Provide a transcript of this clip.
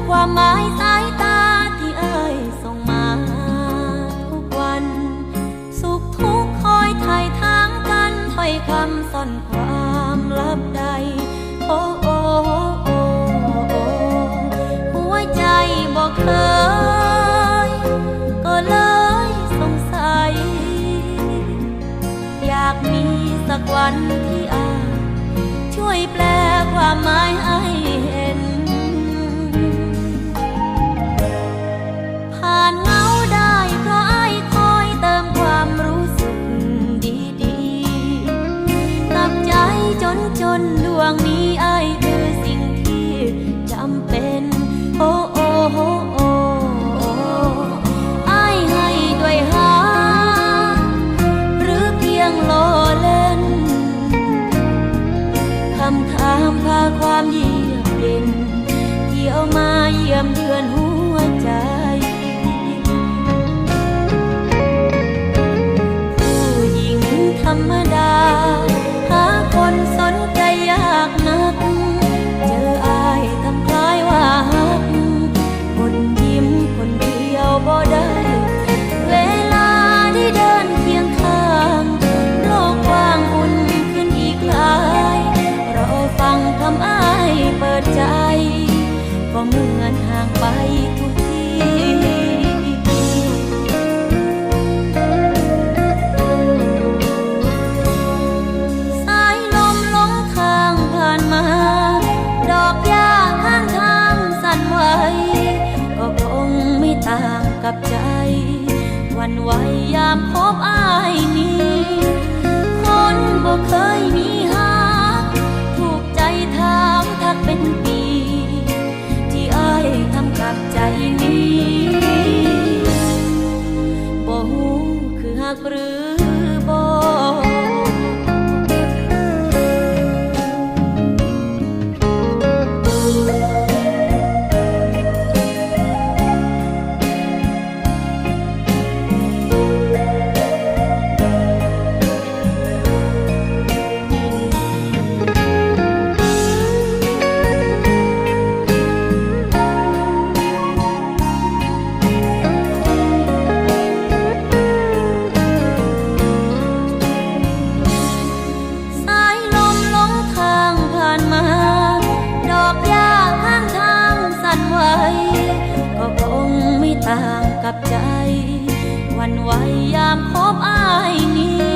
ความหมายสายตาที่เอ่ยส่งมาทุกวันสุขทุกข์คอยไถ่ทางกันถ้อยคำซ่อนความลับใดโอ้โอ้โอ้โอ้หัวใจบอกเคยก็เลยสงสัยอยากมีสักวันที่อาจช่วยแปลความหมายให้เห็นผ่านเงาได้เพราะอ้ายคอยเติมความรู้สึกดีๆกับใจจนดวงนี้อ้ายคือสิ่งที่จำเป็นโอ้โอ้โอ้โอ้อ้ายให้ด้วยหาหรือเพียงล้อเล่นคำถามพาความเยือกเย็นที่เอามาเยี่ยมเยือนหัวใจธรรมดาหาคนสนใจยากนักเจออ้ายทำคล้ายว่าฮักคนยิ้มคนเดียวบ่ได้เวลาที่เดินเคียงข้างโลกกว้างอุ่นขึ้นอีกหลายรอฟังคำอ้ายเปิดใจก็เหมือนห่างไปทุกทีดอกหญ้าข้างทางสั่นไหวก็คงไม่ต่างกับใจหวั่นไหวยามพบอ้ายนี้คนบ่เคยมีฮักถูกใจถามทักเป็นปีที่อ้ายทำกับใจนี้บ่ฮู้คือฮักหรือบ่ก็คงไม่ต่างกับใจหวั่นไหวยามพบอ้ายนี้